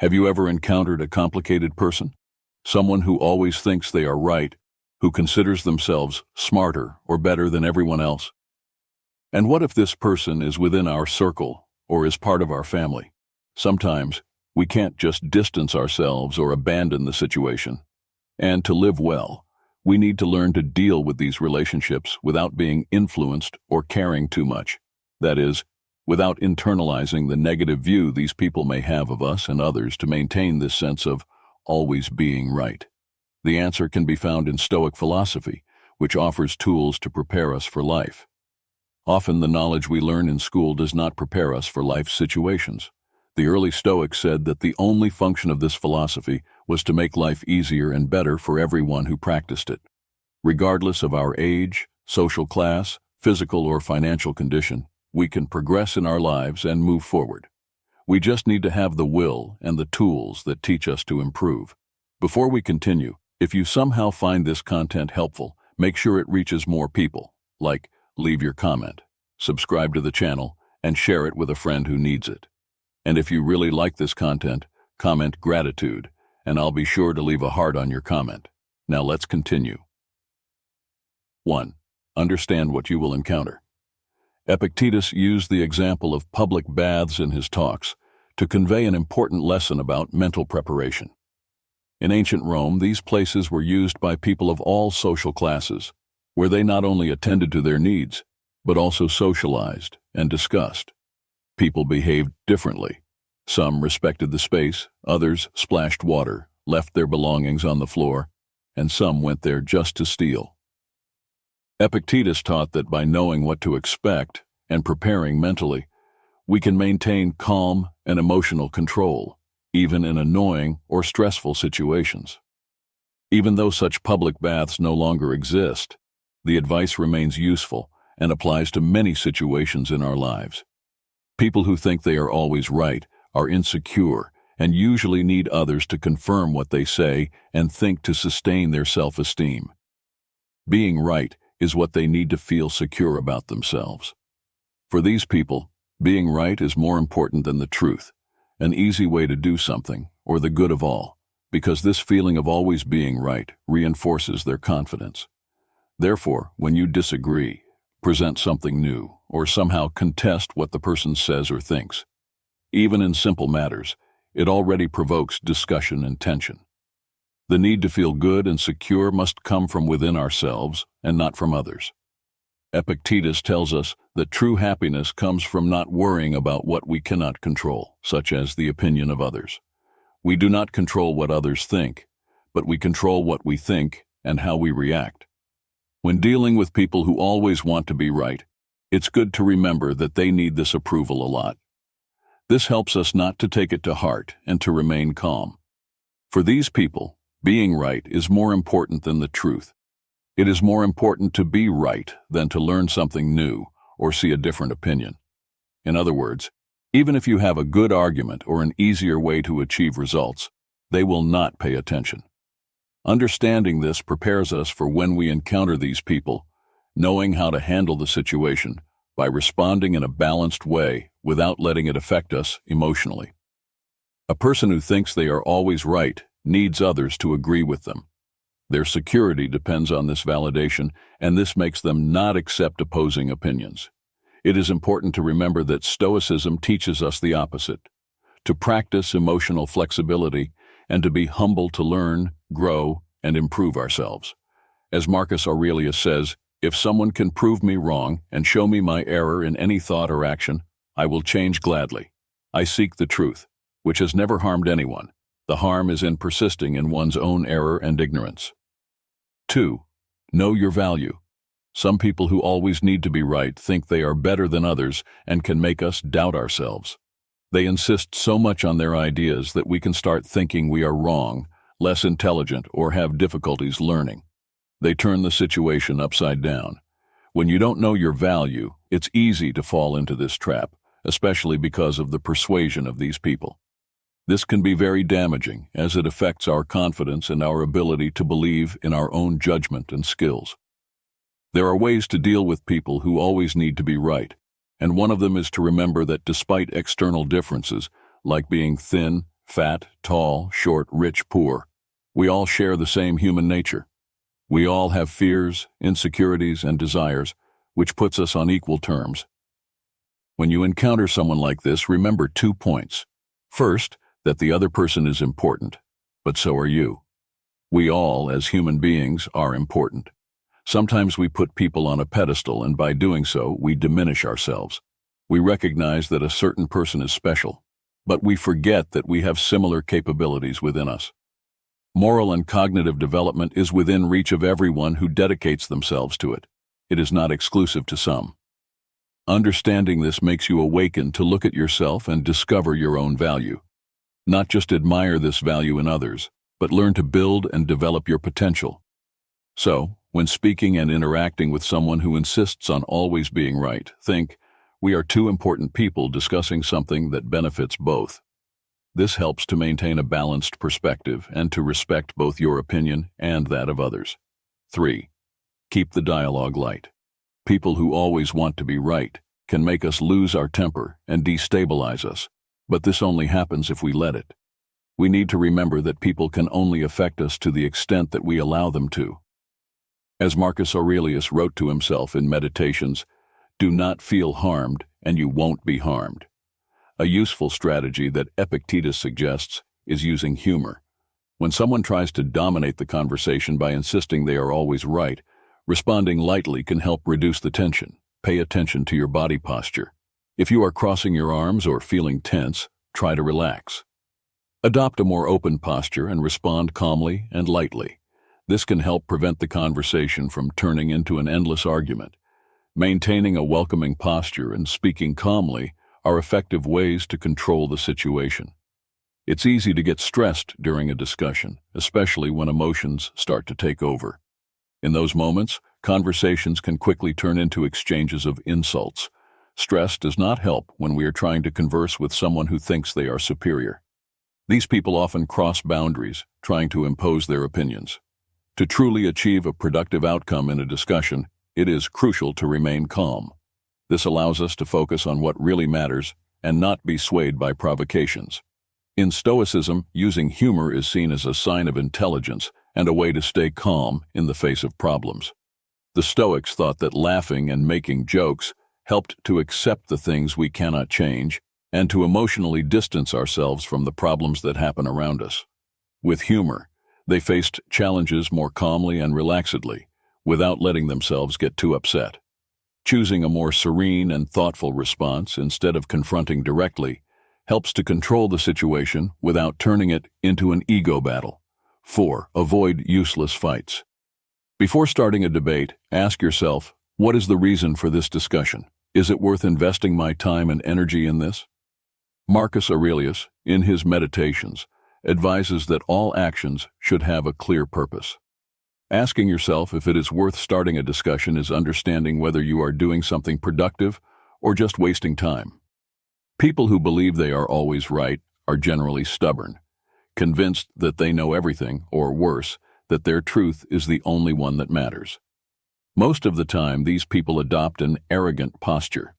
Have you ever encountered a complicated person? Someone who always thinks they are right, who considers themselves smarter or better than everyone else? And what if this person is within our circle or is part of our family? Sometimes we can't just distance ourselves or abandon the situation. And to live well, we need to learn to deal with these relationships without being influenced or caring too much. That is, without internalizing the negative view these people may have of us and others to maintain this sense of always being right. The answer can be found in Stoic philosophy, which offers tools to prepare us for life. Often the knowledge we learn in school does not prepare us for life's situations. The early Stoics said that the only function of this philosophy was to make life easier and better for everyone who practiced it. Regardless of our age, social class, physical or financial condition, we can progress in our lives and move forward. We just need to have the will and the tools that teach us to improve. Before we continue, if you somehow find this content helpful, make sure it reaches more people. Like, leave your comment, subscribe to the channel, and share it with a friend who needs it. And if you really like this content, comment gratitude, and I'll be sure to leave a heart on your comment. Now let's continue. 1. Understand what you will encounter. Epictetus used the example of public baths in his talks to convey an important lesson about mental preparation. In ancient Rome, these places were used by people of all social classes, where they not only attended to their needs, but also socialized and discussed. People behaved differently. Some respected the space, others splashed water, left their belongings on the floor, and some went there just to steal. Epictetus taught that by knowing what to expect and preparing mentally, we can maintain calm and emotional control, even in annoying or stressful situations. Even though such public baths no longer exist, the advice remains useful and applies to many situations in our lives. People who think they are always right are insecure and usually need others to confirm what they say and think to sustain their self-esteem. Being right is what they need to feel secure about themselves. For these people, being right is more important than the truth, an easy way to do something, or the good of all, because this feeling of always being right reinforces their confidence. Therefore, when you disagree, present something new, or somehow contest what the person says or thinks, even in simple matters, it already provokes discussion and tension. The need to feel good and secure must come from within ourselves and not from others. Epictetus tells us that true happiness comes from not worrying about what we cannot control, such as the opinion of others. We do not control what others think, but we control what we think and how we react. When dealing with people who always want to be right, it's good to remember that they need this approval a lot. This helps us not to take it to heart and to remain calm. For these people, being right is more important than the truth. It is more important to be right than to learn something new or see a different opinion. In other words, even if you have a good argument or an easier way to achieve results, they will not pay attention. Understanding this prepares us for when we encounter these people, knowing how to handle the situation by responding in a balanced way without letting it affect us emotionally. A person who thinks they are always right needs others to agree with them. Their security depends on this validation, and this makes them not accept opposing opinions. It is important to remember that Stoicism teaches us the opposite, to practice emotional flexibility and to be humble to learn, grow, and improve ourselves. As Marcus Aurelius says, if someone can prove me wrong and show me my error in any thought or action, I will change gladly. I seek the truth, which has never harmed anyone. The harm is in persisting in one's own error and ignorance. 2. Know your value. Some people who always need to be right think they are better than others and can make us doubt ourselves. They insist so much on their ideas that we can start thinking we are wrong, less intelligent, or have difficulties learning. They turn the situation upside down. When you don't know your value, it's easy to fall into this trap, especially because of the persuasion of these people. This can be very damaging, as it affects our confidence and our ability to believe in our own judgment and skills. There are ways to deal with people who always need to be right, and one of them is to remember that despite external differences, like being thin, fat, tall, short, rich, poor. We all share the same human nature. We all have fears, insecurities, and desires, which puts us on equal terms. When you encounter someone like this, remember 2 points. First, that the other person is important, but so are you. We all, as human beings, are important. Sometimes we put people on a pedestal, and by doing so, we diminish ourselves. We recognize that a certain person is special, but we forget that we have similar capabilities within us. Moral and cognitive development is within reach of everyone who dedicates themselves to it. It is not exclusive to some. Understanding this makes you awaken to look at yourself and discover your own value. Not just admire this value in others, but learn to build and develop your potential. So, when speaking and interacting with someone who insists on always being right, think, we are two important people discussing something that benefits both. This helps to maintain a balanced perspective and to respect both your opinion and that of others. 3. Keep the dialogue light. People who always want to be right can make us lose our temper and destabilize us, but this only happens if we let it. We need to remember that people can only affect us to the extent that we allow them to. As Marcus Aurelius wrote to himself in Meditations, do not feel harmed and you won't be harmed. A useful strategy that Epictetus suggests is using humor. When someone tries to dominate the conversation by insisting they are always right, responding lightly can help reduce the tension. Pay attention to your body posture. If you are crossing your arms or feeling tense, try to relax. Adopt a more open posture and respond calmly and lightly. This can help prevent the conversation from turning into an endless argument. Maintaining a welcoming posture and speaking calmly are effective ways to control the situation. It's easy to get stressed during a discussion, especially when emotions start to take over. In those moments, conversations can quickly turn into exchanges of insults. Stress does not help when we are trying to converse with someone who thinks they are superior. These people often cross boundaries, trying to impose their opinions. To truly achieve a productive outcome in a discussion, it is crucial to remain calm. This allows us to focus on what really matters and not be swayed by provocations. In Stoicism, using humor is seen as a sign of intelligence and a way to stay calm in the face of problems. The Stoics thought that laughing and making jokes helped to accept the things we cannot change and to emotionally distance ourselves from the problems that happen around us. With humor, they faced challenges more calmly and relaxedly, without letting themselves get too upset. Choosing a more serene and thoughtful response instead of confronting directly helps to control the situation without turning it into an ego battle. 4. Avoid useless fights. Before starting a debate, ask yourself, what is the reason for this discussion? Is it worth investing my time and energy in this? Marcus Aurelius, in his Meditations, advises that all actions should have a clear purpose. Asking yourself if it is worth starting a discussion is understanding whether you are doing something productive or just wasting time. People who believe they are always right are generally stubborn, convinced that they know everything, or worse, that their truth is the only one that matters. Most of the time, these people adopt an arrogant posture.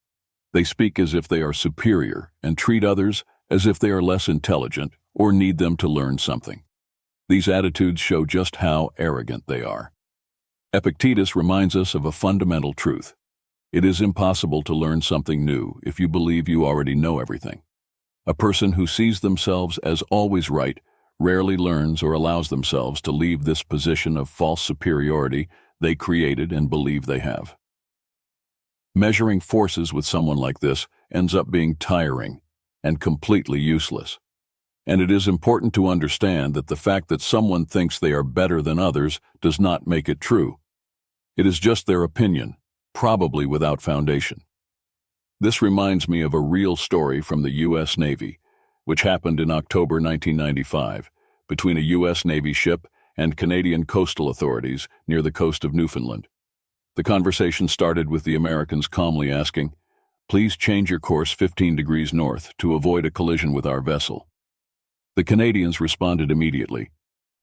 They speak as if they are superior and treat others as if they are less intelligent or need them to learn something. These attitudes show just how arrogant they are. Epictetus reminds us of a fundamental truth. It is impossible to learn something new if you believe you already know everything. A person who sees themselves as always right rarely learns or allows themselves to leave this position of false superiority they created and believe they have. Measuring forces with someone like this ends up being tiring and completely useless. And it is important to understand that the fact that someone thinks they are better than others does not make it true. It is just their opinion, probably without foundation. This reminds me of a real story from the U.S. Navy, which happened in October 1995, between a U.S. Navy ship and Canadian coastal authorities near the coast of Newfoundland. The conversation started with the Americans calmly asking, "Please change your course 15 degrees north to avoid a collision with our vessel." The Canadians responded immediately,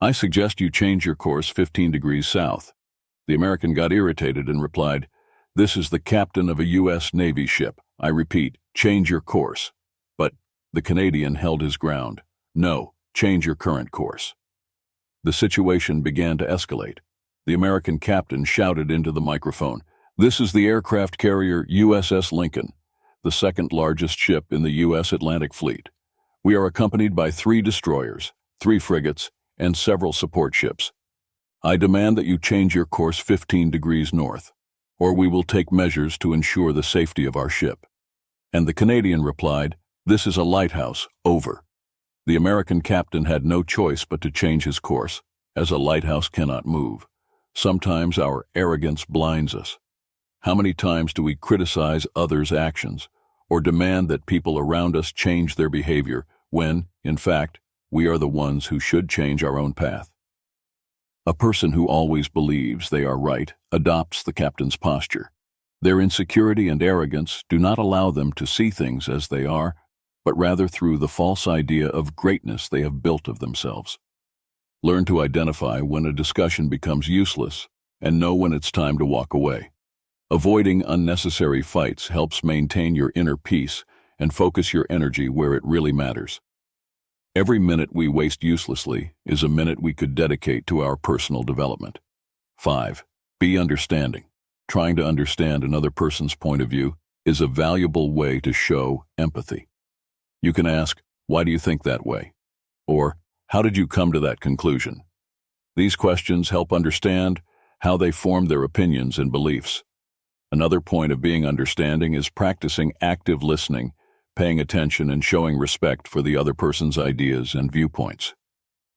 "I suggest you change your course 15 degrees south." The American got irritated and replied, "This is the captain of a U.S. Navy ship. I repeat, change your course." But the Canadian held his ground. No, change your current course. The situation began to escalate. The American captain shouted into the microphone, "This is the aircraft carrier USS Lincoln, the second largest ship in the U.S. Atlantic Fleet. We are accompanied by 3 destroyers, 3 frigates, and several support ships. I demand that you change your course 15 degrees north, or we will take measures to ensure the safety of our ship." And the Canadian replied, "This is a lighthouse, over." The American captain had no choice but to change his course, as a lighthouse cannot move. Sometimes our arrogance blinds us. How many times do we criticize others' actions, or demand that people around us change their behavior when, in fact, we are the ones who should change our own path? A person who always believes they are right adopts the captain's posture. Their insecurity and arrogance do not allow them to see things as they are, but rather through the false idea of greatness they have built of themselves. Learn to identify when a discussion becomes useless and know when it's time to walk away. Avoiding unnecessary fights helps maintain your inner peace and focus your energy where it really matters. Every minute we waste uselessly is a minute we could dedicate to our personal development. 5. Be understanding. Trying to understand another person's point of view is a valuable way to show empathy. You can ask, "Why do you think that way?" Or, "How did you come to that conclusion?" These questions help understand how they formed their opinions and beliefs. Another point of being understanding is practicing active listening, paying attention and showing respect for the other person's ideas and viewpoints.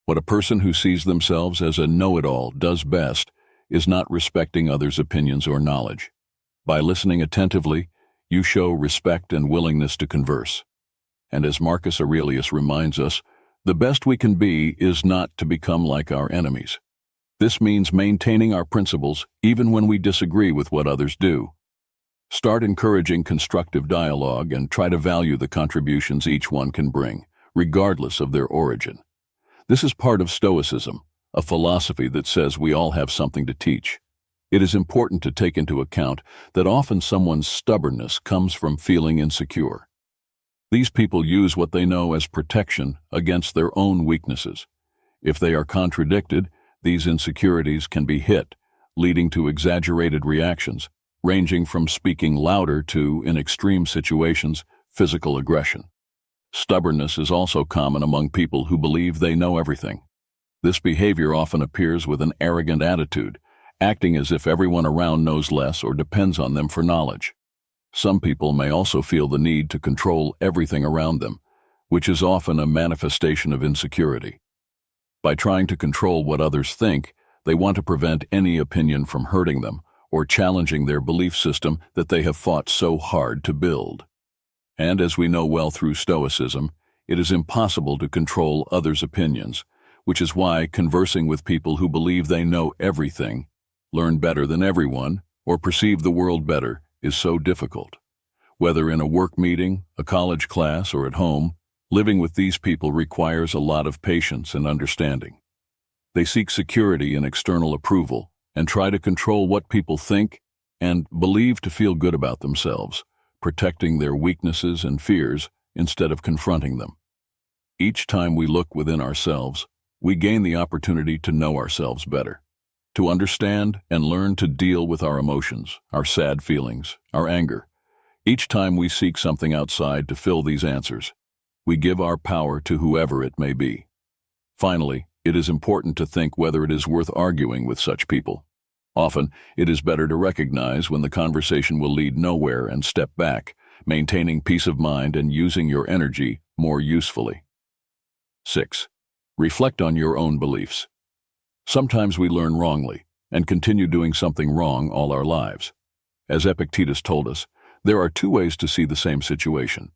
What a person who sees themselves as a know-it-all does best is not respecting others' opinions or knowledge. By listening attentively, you show respect and willingness to converse. And as Marcus Aurelius reminds us, the best we can be is not to become like our enemies. This means maintaining our principles even when we disagree with what others do. Start encouraging constructive dialogue and try to value the contributions each one can bring, regardless of their origin. This is part of Stoicism, a philosophy that says we all have something to teach. It is important to take into account that often someone's stubbornness comes from feeling insecure. These people use what they know as protection against their own weaknesses. If they are contradicted, these insecurities can be hit, leading to exaggerated reactions, ranging from speaking louder to, in extreme situations, physical aggression. Stubbornness is also common among people who believe they know everything. This behavior often appears with an arrogant attitude, acting as if everyone around knows less or depends on them for knowledge. Some people may also feel the need to control everything around them, which is often a manifestation of insecurity. By trying to control what others think, they want to prevent any opinion from hurting them or challenging their belief system that they have fought so hard to build. And as we know well through Stoicism, it is impossible to control others' opinions, which is why conversing with people who believe they know everything, learn better than everyone, or perceive the world better is so difficult. Whether in a work meeting, a college class, or at home, living with these people requires a lot of patience and understanding. They seek security in external approval and try to control what people think and believe to feel good about themselves, protecting their weaknesses and fears instead of confronting them. Each time we look within ourselves, we gain the opportunity to know ourselves better, to understand and learn to deal with our emotions, our sad feelings, our anger. Each time we seek something outside to fill these answers, we give our power to whoever it may be. Finally, it is important to think whether it is worth arguing with such people. Often, it is better to recognize when the conversation will lead nowhere and step back, maintaining peace of mind and using your energy more usefully. 6. Reflect on your own beliefs. Sometimes we learn wrongly and continue doing something wrong all our lives. As Epictetus told us, there are 2 ways to see the same situation.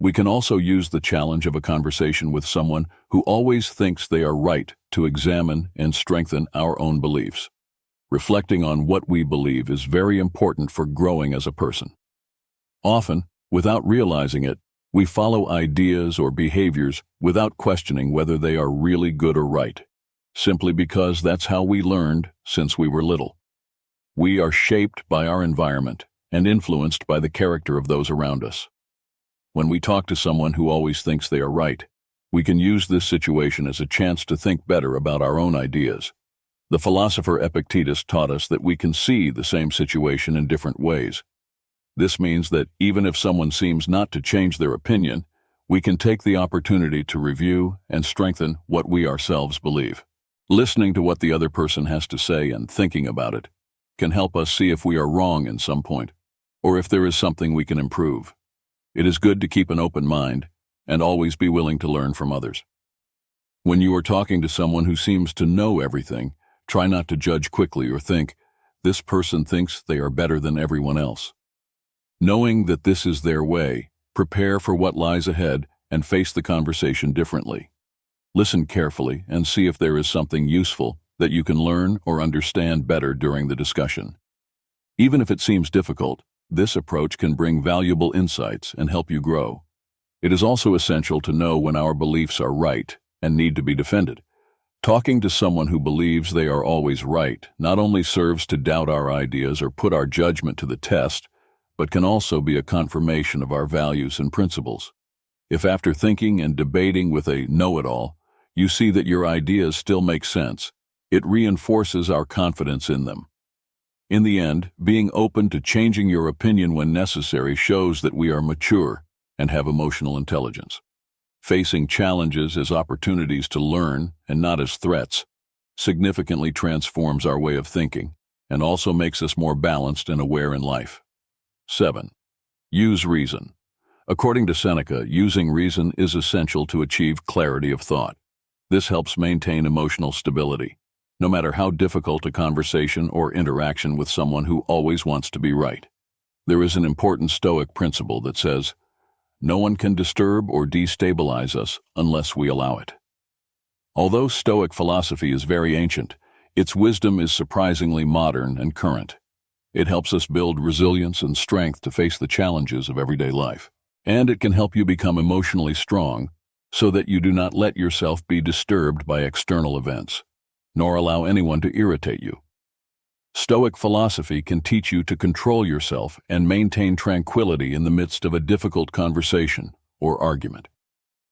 We can also use the challenge of a conversation with someone who always thinks they are right to examine and strengthen our own beliefs. Reflecting on what we believe is very important for growing as a person. Often, without realizing it, we follow ideas or behaviors without questioning whether they are really good or right, simply because that's how we learned since we were little. We are shaped by our environment and influenced by the character of those around us. When we talk to someone who always thinks they are right, We can use this situation as a chance to think better about our own ideas. The philosopher Epictetus taught us that we can see the same situation in different ways. This means that even if someone seems not to change their opinion, we can take the opportunity to review and strengthen what we ourselves believe. Listening to what the other person has to say and thinking about it can help us see if we are wrong in some point, or if there is something we can improve. It is good to keep an open mind and always be willing to learn from others. When you are talking to someone who seems to know everything, try not to judge quickly or think, "This person thinks they are better than everyone else." Knowing that this is their way, prepare for what lies ahead and face the conversation differently. Listen carefully and see if there is something useful that you can learn or understand better during the discussion. Even if it seems difficult, this approach can bring valuable insights and help you grow. It is also essential to know when our beliefs are right and need to be defended. Talking to someone who believes they are always right not only serves to doubt our ideas or put our judgment to the test, but can also be a confirmation of our values and principles. If after thinking and debating with a know-it-all, you see that your ideas still make sense, it reinforces our confidence in them. In the end, being open to changing your opinion when necessary shows that we are mature and have emotional intelligence. Facing challenges as opportunities to learn and not as threats significantly transforms our way of thinking and also makes us more balanced and aware in life. 7. Use reason. According to Seneca, using reason is essential to achieve clarity of thought. This helps maintain emotional stability, no matter how difficult a conversation or interaction with someone who always wants to be right. There is an important Stoic principle that says, "No one can disturb or destabilize us unless we allow it." Although Stoic philosophy is very ancient, its wisdom is surprisingly modern and current. It helps us build resilience and strength to face the challenges of everyday life. And it can help you become emotionally strong so that you do not let yourself be disturbed by external events, nor allow anyone to irritate you. Stoic philosophy can teach you to control yourself and maintain tranquility in the midst of a difficult conversation or argument.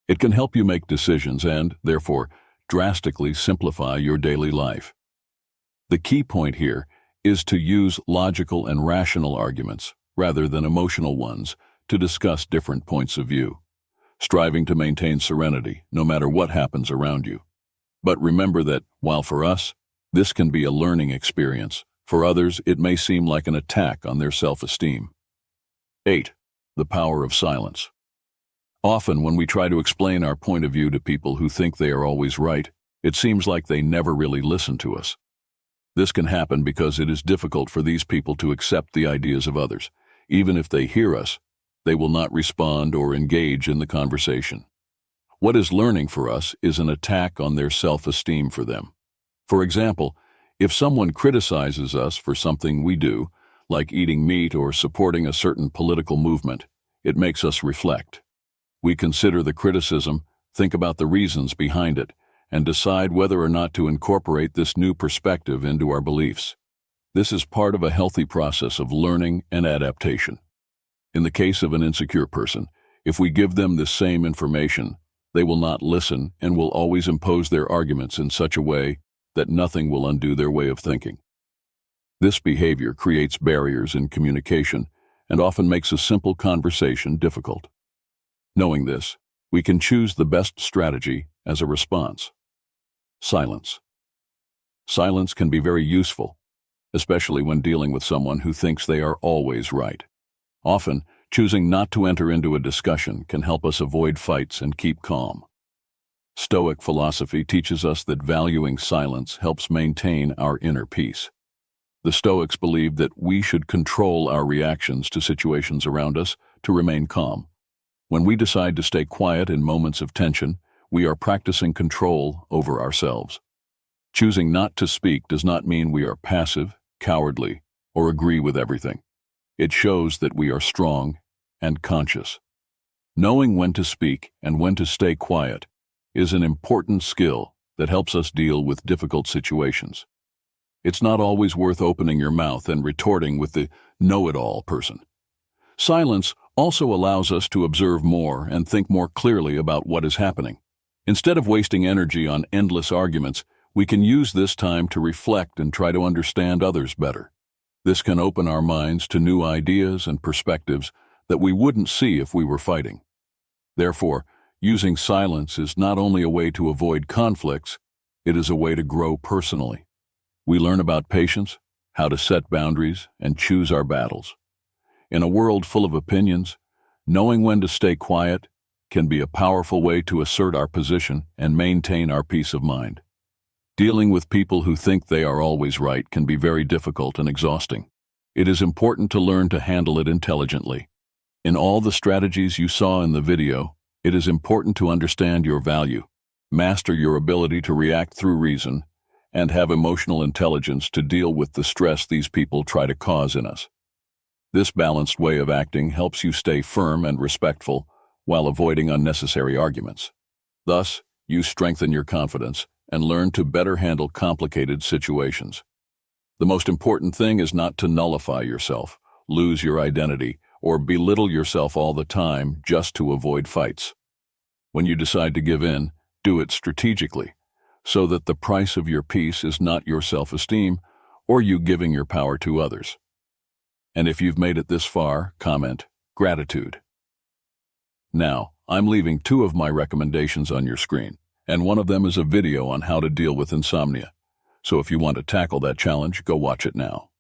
It can help you make decisions and, therefore, drastically simplify your daily life. The key point here is to use logical and rational arguments, rather than emotional ones, to discuss different points of view, striving to maintain serenity no matter what happens around you. But remember that, while for us, this can be a learning experience, for others it may seem like an attack on their self-esteem. 8. The power of silence. Often when we try to explain our point of view to people who think they are always right, it seems like they never really listen to us. This can happen because it is difficult for these people to accept the ideas of others. Even if they hear us, they will not respond or engage in the conversation. What is learning for us is an attack on their self-esteem for them. For example, if someone criticizes us for something we do, like eating meat or supporting a certain political movement, it makes us reflect. We consider the criticism, think about the reasons behind it, and decide whether or not to incorporate this new perspective into our beliefs. This is part of a healthy process of learning and adaptation. In the case of an insecure person, if we give them this same information, they will not listen and will always impose their arguments in such a way that nothing will undo their way of thinking. This behavior creates barriers in communication and often makes a simple conversation difficult. Knowing this, we can choose the best strategy as a response. Silence. Silence can be very useful, especially when dealing with someone who thinks they are always right. Often, choosing not to enter into a discussion can help us avoid fights and keep calm. Stoic philosophy teaches us that valuing silence helps maintain our inner peace. The Stoics believed that we should control our reactions to situations around us to remain calm. When we decide to stay quiet in moments of tension, we are practicing control over ourselves. Choosing not to speak does not mean we are passive, cowardly, or agree with everything. It shows that we are strong and conscious. Knowing when to speak and when to stay quiet is an important skill that helps us deal with difficult situations. It's not always worth opening your mouth and retorting with the know-it-all person. Silence also allows us to observe more and think more clearly about what is happening. Instead of wasting energy on endless arguments, we can use this time to reflect and try to understand others better. This can open our minds to new ideas and perspectives that we wouldn't see if we were fighting. Therefore, using silence is not only a way to avoid conflicts, it is a way to grow personally. We learn about patience, how to set boundaries, and choose our battles. In a world full of opinions, knowing when to stay quiet can be a powerful way to assert our position and maintain our peace of mind. Dealing with people who think they are always right can be very difficult and exhausting. It is important to learn to handle it intelligently. In all the strategies you saw in the video, it is important to understand your value, master your ability to react through reason, and have emotional intelligence to deal with the stress these people try to cause in us. This balanced way of acting helps you stay firm and respectful while avoiding unnecessary arguments. Thus, you strengthen your confidence and learn to better handle complicated situations. The most important thing is not to nullify yourself, lose your identity, or belittle yourself all the time just to avoid fights. When you decide to give in, do it strategically, so that the price of your peace is not your self-esteem or you giving your power to others. And if you've made it this far, comment, gratitude. Now, I'm leaving 2 of my recommendations on your screen, and one of them is a video on how to deal with insomnia. So if you want to tackle that challenge, go watch it now.